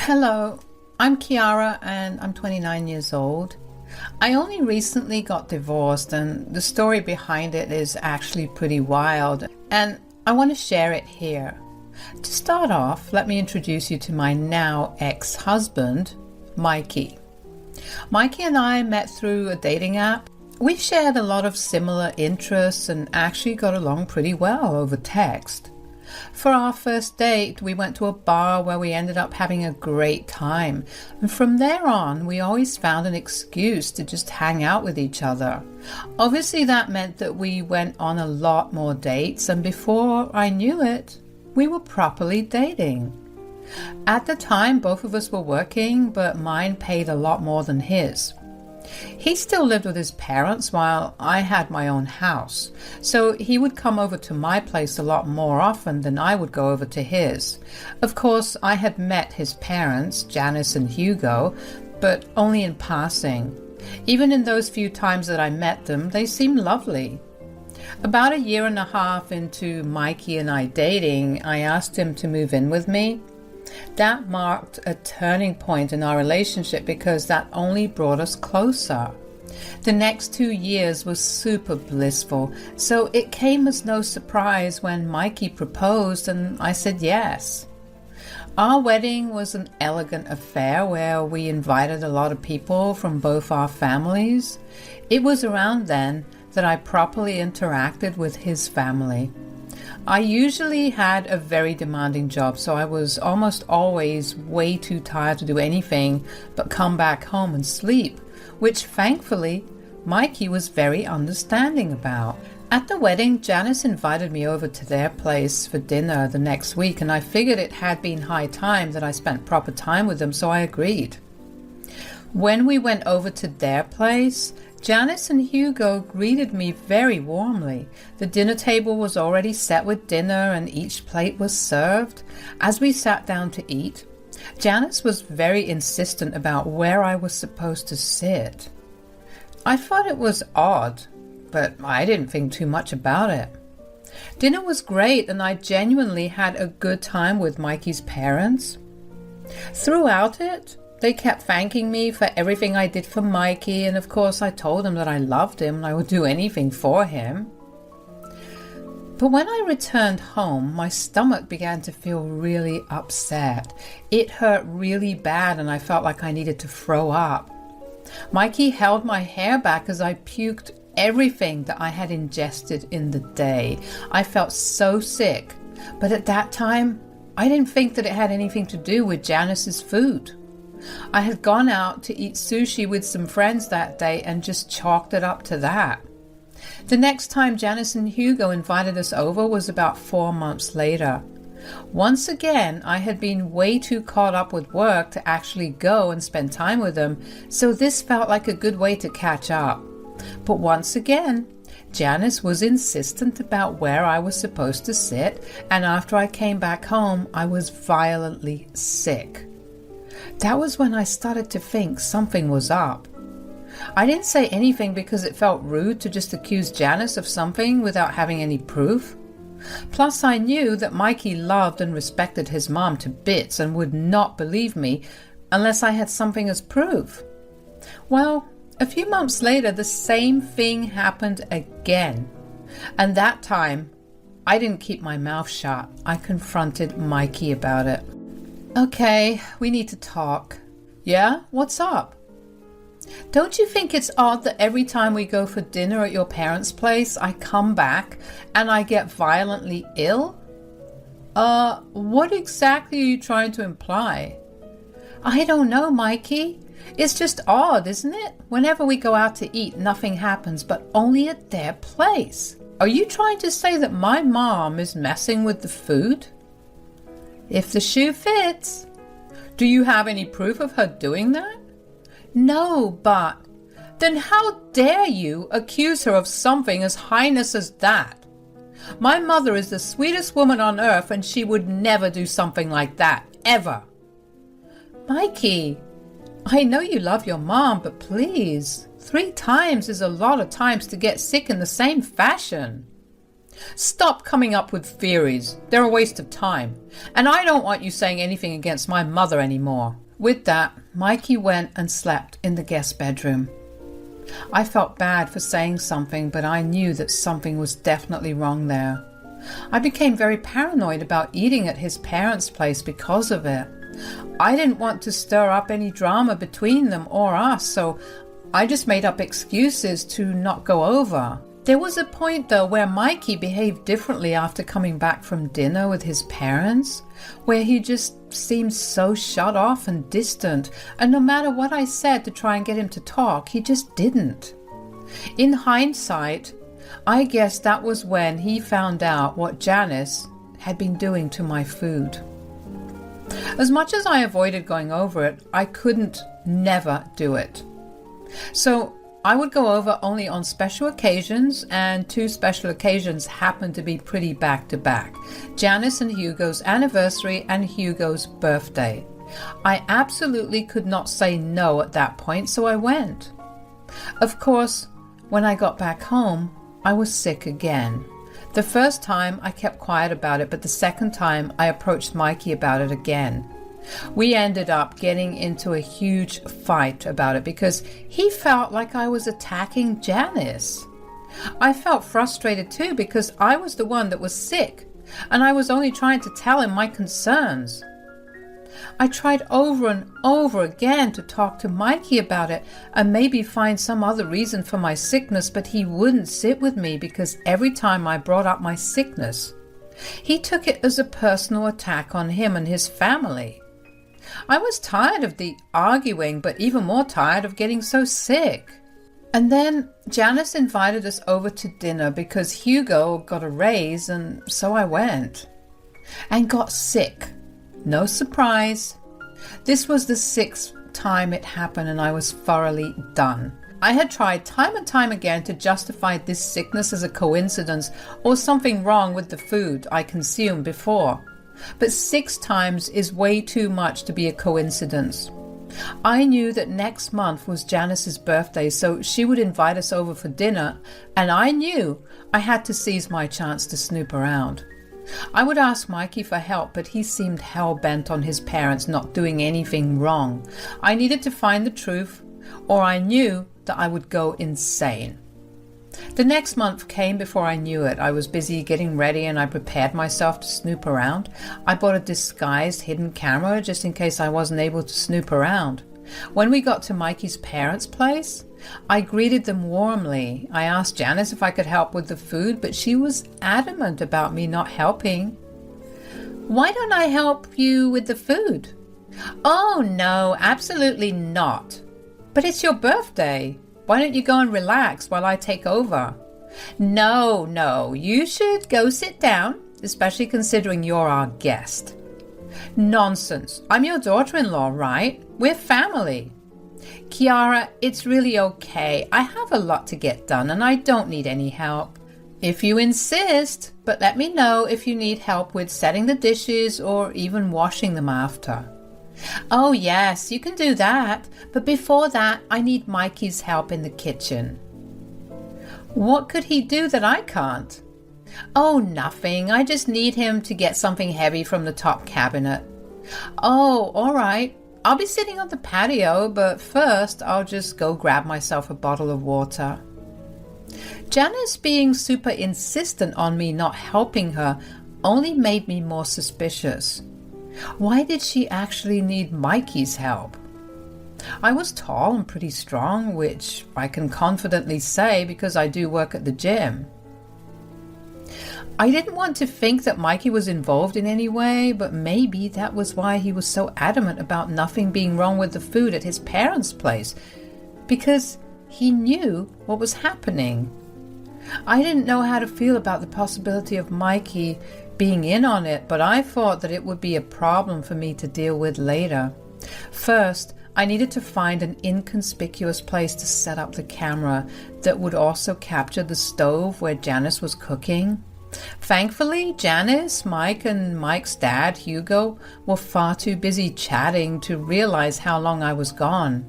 Hello, I'm Kiara and I'm 29 years old. I only recently got divorced and the story behind it is actually pretty wild and I want to share it here. To start off, let me introduce you to my now ex-husband, Mikey. Mikey and I met through a dating app. We shared a lot of similar interests and actually got along pretty well over text. For our first date, we went to a bar where we ended up having a great time. And from there on, we always found an excuse to just hang out with each other. Obviously, that meant that we went on a lot more dates, and before I knew it, we were properly dating. At the time, both of us were working, but mine paid a lot more than his. He still lived with his parents while I had my own house, so he would come over to my place a lot more often than I would go over to his. Of course, I had met his parents, Janice and Hugo, but only in passing. Even in those few times that I met them, they seemed lovely. About a year and a half into Mikey and I dating, I asked him to move in with me. That marked a turning point in our relationship because that only brought us closer. The next 2 years was super blissful, so it came as no surprise when Mikey proposed and I said yes. Our wedding was an elegant affair where we invited a lot of people from both our families. It was around then that I properly interacted with his family. I usually had a very demanding job, so I was almost always way too tired to do anything but come back home and sleep, which thankfully Mikey was very understanding about. At the wedding, Janice invited me over to their place for dinner the next week, and I figured it had been high time that I spent proper time with them, so I agreed. When we went over to their place, Janice and Hugo greeted me very warmly. The dinner table was already set with dinner and each plate was served. As we sat down to eat, Janice was very insistent about where I was supposed to sit. I thought it was odd, but I didn't think too much about it. Dinner was great and I genuinely had a good time with Mikey's parents. Throughout it, they kept thanking me for everything I did for Mikey, and of course I told them that I loved him and I would do anything for him. But when I returned home, my stomach began to feel really upset. It hurt really bad and I felt like I needed to throw up. Mikey held my hair back as I puked everything that I had ingested in the day. I felt so sick, but at that time, I didn't think that it had anything to do with Janice's food. I had gone out to eat sushi with some friends that day and just chalked it up to that. The next time Janice and Hugo invited us over was about 4 months later. Once again, I had been way too caught up with work to actually go and spend time with them, so this felt like a good way to catch up. But once again, Janice was insistent about where I was supposed to sit, and after I came back home, I was violently sick. That was when I started to think something was up. I didn't say anything because it felt rude to just accuse Janice of something without having any proof. Plus, I knew that Mikey loved and respected his mom to bits and would not believe me unless I had something as proof. Well, a few months later, the same thing happened again. And that time, I didn't keep my mouth shut. I confronted Mikey about it. Okay, we need to talk. Yeah? What's up? Don't you think it's odd that every time we go for dinner at your parents' place, I come back and I get violently ill? What exactly are you trying to imply? I don't know, Mikey. It's just odd, isn't it? Whenever we go out to eat, nothing happens, but only at their place. Are you trying to say that my mom is messing with the food? If the shoe fits. Do you have any proof of her doing that? No, but then how dare you accuse her of something as heinous as that? My mother is the sweetest woman on earth and she would never do something like that, ever. Mikey, I know you love your mom, but please, 3 times is a lot of times to get sick in the same fashion. Stop coming up with theories. They're a waste of time. And I don't want you saying anything against my mother anymore. With that, Mikey went and slept in the guest bedroom. I felt bad for saying something, but I knew that something was definitely wrong there. I became very paranoid about eating at his parents' place because of it. I didn't want to stir up any drama between them or us, so I just made up excuses to not go over. There was a point, though, where Mikey behaved differently after coming back from dinner with his parents, where he just seemed so shut off and distant, and no matter what I said to try and get him to talk, he just didn't. In hindsight, I guess that was when he found out what Janice had been doing to my food. As much as I avoided going over it, I couldn't never do it. So I would go over only on special occasions, and 2 special occasions happened to be pretty back to back. Janice and Hugo's anniversary and Hugo's birthday. I absolutely could not say no at that point, so I went. Of course, when I got back home, I was sick again. The first time I kept quiet about it, but the second time I approached Mikey about it again. We ended up getting into a huge fight about it because he felt like I was attacking Janice. I felt frustrated too because I was the one that was sick and I was only trying to tell him my concerns. I tried over and over again to talk to Mikey about it and maybe find some other reason for my sickness, but he wouldn't sit with me because every time I brought up my sickness, he took it as a personal attack on him and his family. I was tired of the arguing, but even more tired of getting so sick. And then Janice invited us over to dinner because Hugo got a raise, and so I went. And got sick. No surprise. This was the 6th time it happened, and I was thoroughly done. I had tried time and time again to justify this sickness as a coincidence or something wrong with the food I consumed before. But 6 times is way too much to be a coincidence. I knew that next month was Janice's birthday, so she would invite us over for dinner, and I knew I had to seize my chance to snoop around. I would ask Mikey for help, but he seemed hell-bent on his parents not doing anything wrong. I needed to find the truth, or I knew that I would go insane. The next month came before I knew it. I was busy getting ready and I prepared myself to snoop around. I bought a disguised hidden camera just in case I wasn't able to snoop around. When we got to Mikey's parents' place, I greeted them warmly. I asked Janice if I could help with the food, but she was adamant about me not helping. "Why don't I help you with the food?" "Oh, no, absolutely not." "But it's your birthday. Why don't you go and relax while I take over?" No, you should go sit down, especially considering you're our guest." "Nonsense. I'm your daughter-in-law, right? We're family." "Kiara, it's really okay. I have a lot to get done and I don't need any help." "If you insist, but let me know if you need help with setting the dishes or even washing them after." "Oh yes, you can do that, but before that I need Mikey's help in the kitchen." "What could he do that I can't?" "Oh, nothing. I just need him to get something heavy from the top cabinet." "Oh, all right. I'll be sitting on the patio, but first I'll just go grab myself a bottle of water." Janice being super insistent on me not helping her only made me more suspicious. Why did she actually need Mikey's help? I was tall and pretty strong, which I can confidently say because I do work at the gym. I didn't want to think that Mikey was involved in any way, but maybe that was why he was so adamant about nothing being wrong with the food at his parents' place, because he knew what was happening. I didn't know how to feel about the possibility of Mikey being in on it, but I thought that it would be a problem for me to deal with later. First, I needed to find an inconspicuous place to set up the camera that would also capture the stove where Janice was cooking. Thankfully, Janice, Mike, and Mike's dad, Hugo, were far too busy chatting to realize how long I was gone.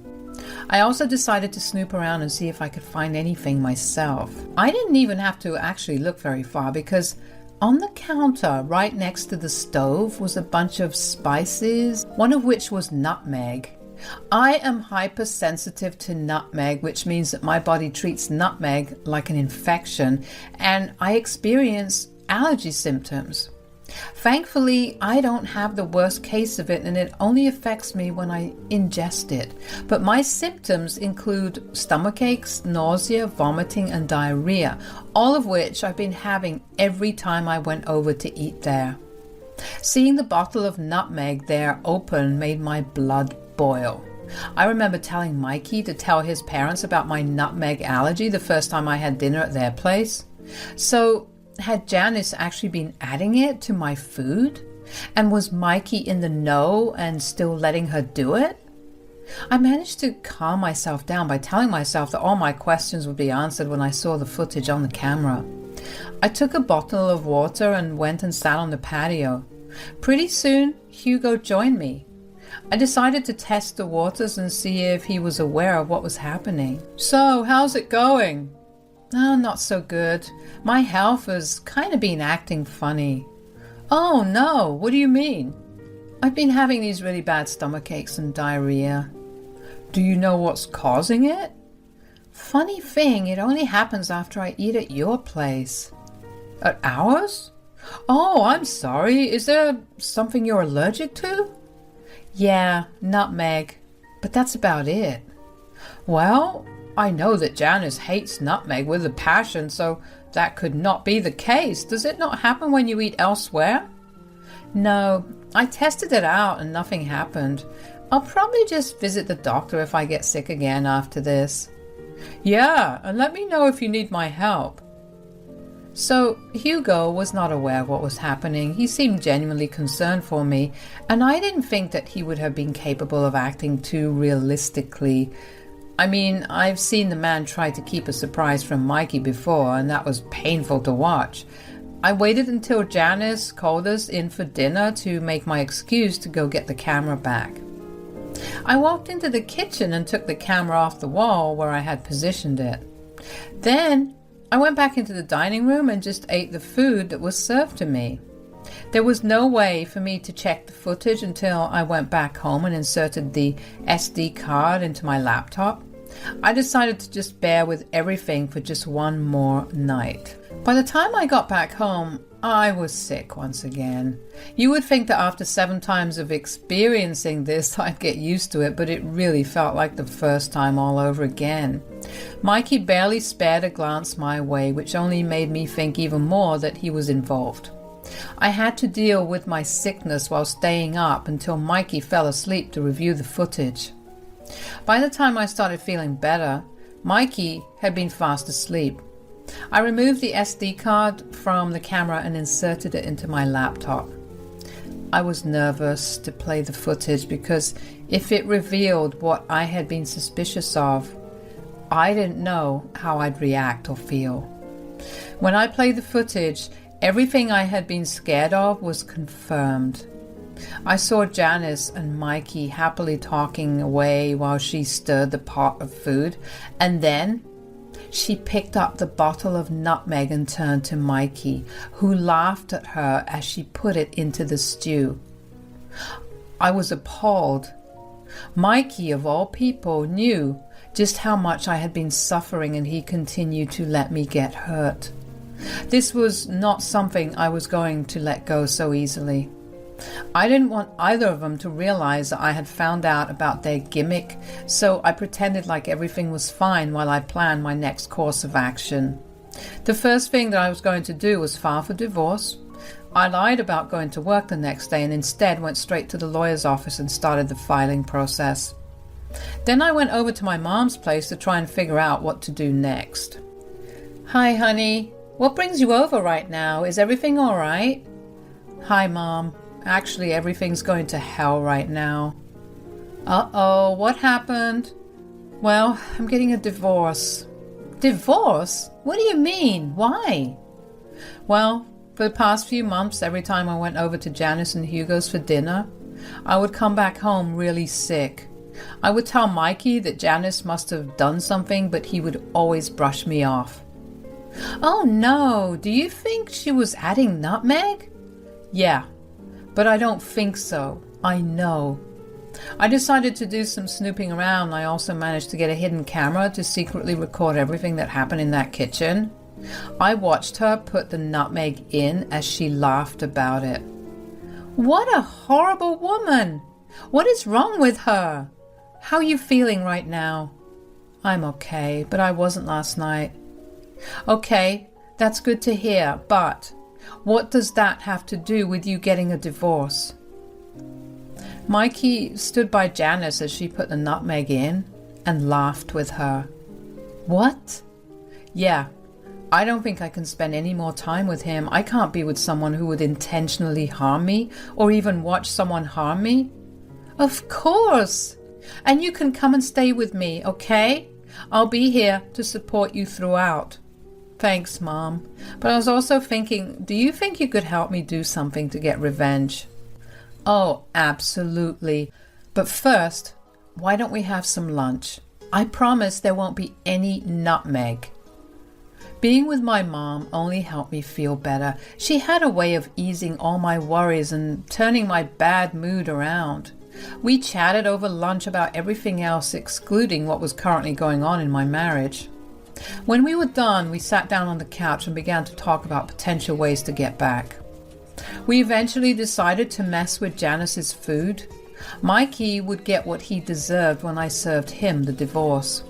I also decided to snoop around and see if I could find anything myself. I didn't even have to actually look very far because on the counter right next to the stove was a bunch of spices, one of which was nutmeg. I am hypersensitive to nutmeg, which means that my body treats nutmeg like an infection, and I experience allergy symptoms. Thankfully, I don't have the worst case of it, and it only affects me when I ingest it. But my symptoms include stomach aches, nausea, vomiting, and diarrhea, all of which I've been having every time I went over to eat there. Seeing the bottle of nutmeg there open made my blood boil. I remember telling Mikey to tell his parents about my nutmeg allergy the first time I had dinner at their place. So, had Janice actually been adding it to my food? And was Mikey in the know and still letting her do it? I managed to calm myself down by telling myself that all my questions would be answered when I saw the footage on the camera. I took a bottle of water and went and sat on the patio. Pretty soon, Hugo joined me. I decided to test the waters and see if he was aware of what was happening. "So, how's it going?" "Oh, not so good. My health has kind of been acting funny." "Oh no, what do you mean?" "I've been having these really bad stomach aches and diarrhea." "Do you know what's causing it?" "Funny thing, it only happens after I eat at your place." "At ours? Oh, I'm sorry. Is there something you're allergic to?" "Yeah, nutmeg, but that's about it." "Well, I know that Janice hates nutmeg with a passion, so that could not be the case. Does it not happen when you eat elsewhere?" "No, I tested it out and nothing happened. I'll probably just visit the doctor if I get sick again after this." "Yeah, and let me know if you need my help." So Hugo was not aware of what was happening. He seemed genuinely concerned for me, and I didn't think that he would have been capable of acting too realistically. I mean, I've seen the man try to keep a surprise from Mikey before, and that was painful to watch. I waited until Janice called us in for dinner to make my excuse to go get the camera back. I walked into the kitchen and took the camera off the wall where I had positioned it. Then I went back into the dining room and just ate the food that was served to me. There was no way for me to check the footage until I went back home and inserted the SD card into my laptop. I decided to just bear with everything for just one more night. By the time I got back home, I was sick once again. You would think that after 7 times of experiencing this, I'd get used to it, but it really felt like the first time all over again. Mikey barely spared a glance my way, which only made me think even more that he was involved. I had to deal with my sickness while staying up until Mikey fell asleep to review the footage. By the time I started feeling better, Mikey had been fast asleep. I removed the SD card from the camera and inserted it into my laptop. I was nervous to play the footage because if it revealed what I had been suspicious of, I didn't know how I'd react or feel. When I played the footage, everything I had been scared of was confirmed. I saw Janice and Mikey happily talking away while she stirred the pot of food, and then she picked up the bottle of nutmeg and turned to Mikey, who laughed at her as she put it into the stew. I was appalled. Mikey, of all people, knew just how much I had been suffering, and he continued to let me get hurt. This was not something I was going to let go so easily. I didn't want either of them to realize that I had found out about their gimmick, so I pretended like everything was fine while I planned my next course of action. The first thing that I was going to do was file for divorce. I lied about going to work the next day and instead went straight to the lawyer's office and started the filing process. Then I went over to my mom's place to try and figure out what to do next. "Hi, honey. What brings you over right now? Is everything all right?" "Hi, Mom. Actually, everything's going to hell right now." "Uh-oh, what happened?" "Well, I'm getting a divorce." "Divorce? What do you mean? Why?" "Well, for the past few months, every time I went over to Janice and Hugo's for dinner, I would come back home really sick. I would tell Mikey that Janice must have done something, but he would always brush me off. Oh no, do you think she was adding nutmeg? Yeah, but I don't think so. I know. I decided to do some snooping around. I also managed to get a hidden camera to secretly record everything that happened in that kitchen. I watched her put the nutmeg in as she laughed about it. What a horrible woman! What is wrong with her? How are you feeling right now? I'm okay, but I wasn't last night. Okay, that's good to hear, but what does that have to do with you getting a divorce? Mikey stood by Janice as she put the nutmeg in and laughed with her. What? Yeah, I don't think I can spend any more time with him. I can't be with someone who would intentionally harm me or even watch someone harm me. Of course! And you can come and stay with me, okay? I'll be here to support you throughout. Thanks, Mom. But I was also thinking, do you think you could help me do something to get revenge? Oh, absolutely. But first, why don't we have some lunch? I promise there won't be any nutmeg. Being with my mom only helped me feel better. She had a way of easing all my worries and turning my bad mood around. We chatted over lunch about everything else, excluding what was currently going on in my marriage. When we were done, we sat down on the couch and began to talk about potential ways to get back. We eventually decided to mess with Janice's food. Mikey would get what he deserved when I served him the divorce.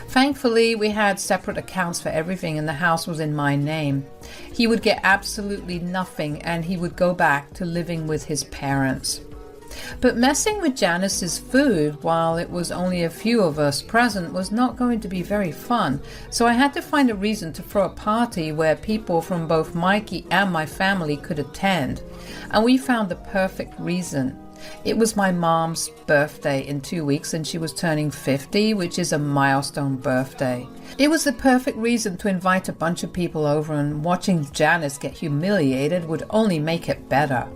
Thankfully, we had separate accounts for everything and the house was in my name. He would get absolutely nothing and he would go back to living with his parents. But messing with Janice's food while it was only a few of us present was not going to be very fun, so I had to find a reason to throw a party where people from both Mikey and my family could attend, and we found the perfect reason. It was my mom's birthday in 2 weeks and she was turning 50, which is a milestone birthday. It was the perfect reason to invite a bunch of people over, and watching Janice get humiliated would only make it better.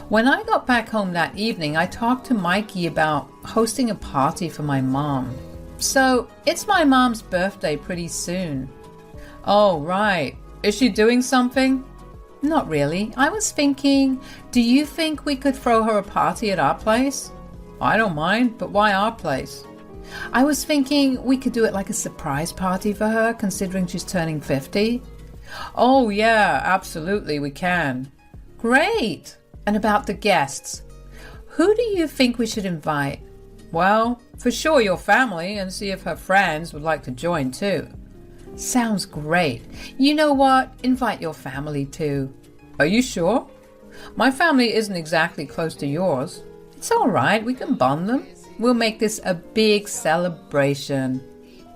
When I got back home that evening, I talked to Mikey about hosting a party for my mom. So, it's my mom's birthday pretty soon. Oh, right. Is she doing something? Not really. I was thinking, do you think we could throw her a party at our place? I don't mind, but why our place? I was thinking we could do it like a surprise party for her, considering she's turning 50. Oh, yeah, absolutely, we can. Great! And about the guests, who do you think we should invite? Well, for sure your family, and see if her friends would like to join too. Sounds great. You know what? Invite your family too. Are you sure? My family isn't exactly close to yours. It's all right, we can bond them. We'll make this a big celebration.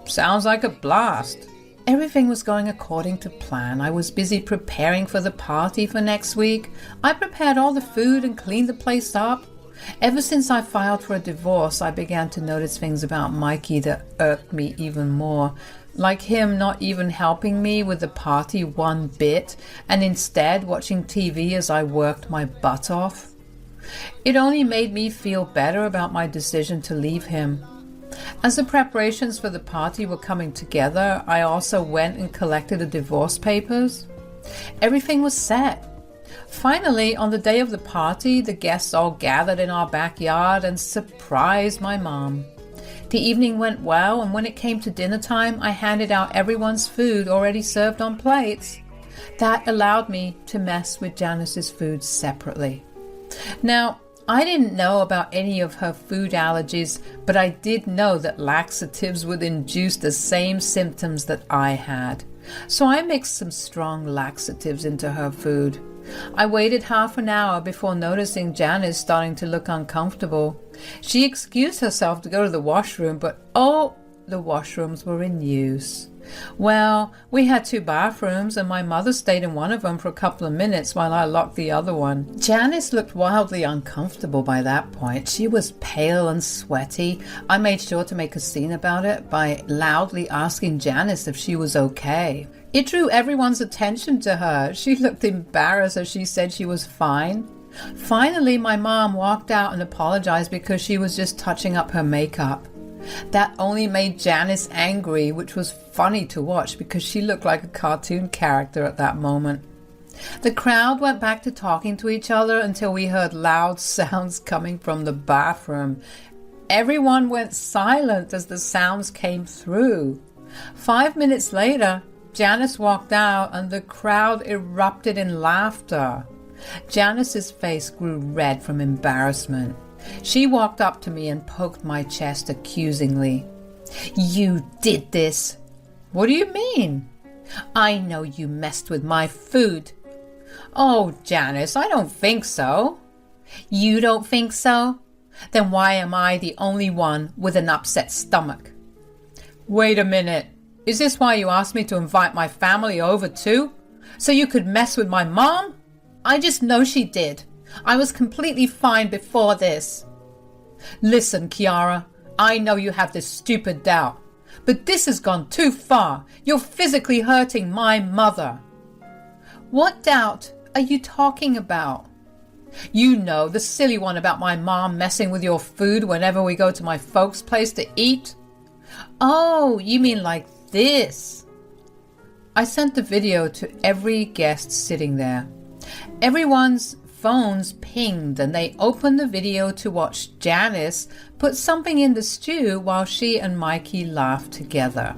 Sounds like a blast. Everything was going according to plan. I was busy preparing for the party for next week. I prepared all the food and cleaned the place up. Ever since I filed for a divorce, I began to notice things about Mikey that irked me even more. Like him not even helping me with the party one bit, and instead watching TV as I worked my butt off. It only made me feel better about my decision to leave him. As the preparations for the party were coming together, I also went and collected the divorce papers. Everything was set. Finally, on the day of the party, the guests all gathered in our backyard and surprised my mom. The evening went well, and when it came to dinner time, I handed out everyone's food already served on plates. That allowed me to mess with Janice's food separately. Now, I didn't know about any of her food allergies, but I did know that laxatives would induce the same symptoms that I had. So I mixed some strong laxatives into her food. I waited half an hour before noticing Janice starting to look uncomfortable. She excused herself to go to the washroom, but the washrooms were in use. Well, we had 2 bathrooms and my mother stayed in one of them for a couple of minutes while I locked the other one. Janice looked wildly uncomfortable by that point. She was pale and sweaty. I made sure to make a scene about it by loudly asking Janice if she was okay. It drew everyone's attention to her. She looked embarrassed as she said she was fine. Finally, my mom walked out and apologized because she was just touching up her makeup. That only made Janice angry, which was funny to watch because she looked like a cartoon character at that moment. The crowd went back to talking to each other until we heard loud sounds coming from the bathroom. Everyone went silent as the sounds came through. 5 minutes later, Janice walked out and the crowd erupted in laughter. Janice's face grew red from embarrassment. She walked up to me and poked my chest accusingly. "You did this." "What do you mean?" "I know you messed with my food." "Oh, Janice, I don't think so." "You don't think so? Then why am I the only one with an upset stomach?" "Wait a minute. Is this why you asked me to invite my family over too? So you could mess with my mom?" "I just know she did. I was completely fine before this." "Listen, Kiara, I know you have this stupid doubt, but this has gone too far. You're physically hurting my mother." "What doubt are you talking about?" "You know, the silly one about my mom messing with your food whenever we go to my folks' place to eat." "Oh, you mean like this?" I sent the video to every guest sitting there. Everyone's phones pinged and they opened the video to watch Janice put something in the stew while she and Mikey laughed together.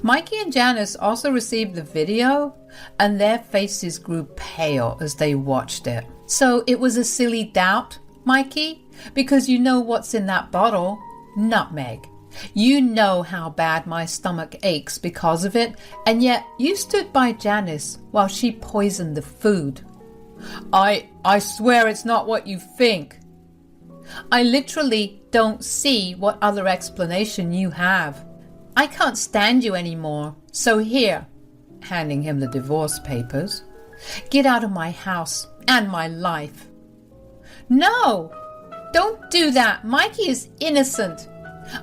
Mikey and Janice also received the video and their faces grew pale as they watched it. "So it was a silly doubt, Mikey? Because you know what's in that bottle? Nutmeg. You know how bad my stomach aches because of it, and yet you stood by Janice while she poisoned the food." I swear it's not what you think." "I literally don't see what other explanation you have. I can't stand you anymore, so here," handing him the divorce papers, "get out of my house and my life." "No, don't do that. Mikey is innocent.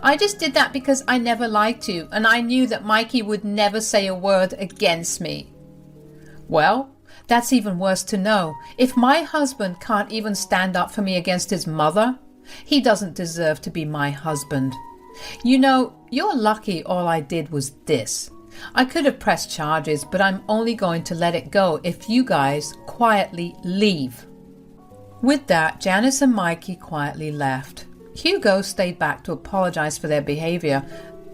I just did that because I never liked you and I knew that Mikey would never say a word against me." "Well, that's even worse to know. If my husband can't even stand up for me against his mother, he doesn't deserve to be my husband. You know, you're lucky all I did was this. I could have pressed charges, but I'm only going to let it go if you guys quietly leave." With that, Janice and Mikey quietly left. Hugo stayed back to apologize for their behavior,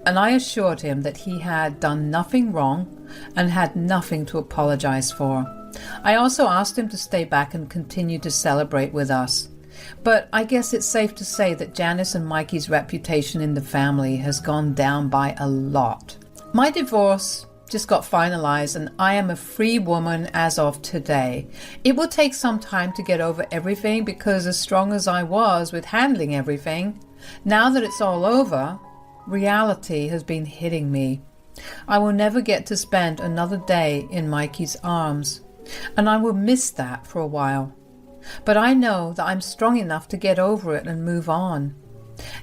and I assured him that he had done nothing wrong and had nothing to apologize for. I also asked him to stay back and continue to celebrate with us. But I guess it's safe to say that Janice and Mikey's reputation in the family has gone down by a lot. My divorce just got finalized and I am a free woman as of today. It will take some time to get over everything because as strong as I was with handling everything, now that it's all over, reality has been hitting me. I will never get to spend another day in Mikey's arms, and I will miss that for a while. But I know that I'm strong enough to get over it and move on.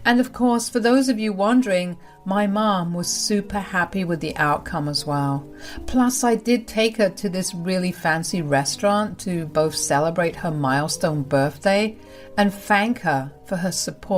And of course, for those of you wondering, my mom was super happy with the outcome as well. Plus, I did take her to this really fancy restaurant to both celebrate her milestone birthday and thank her for her support.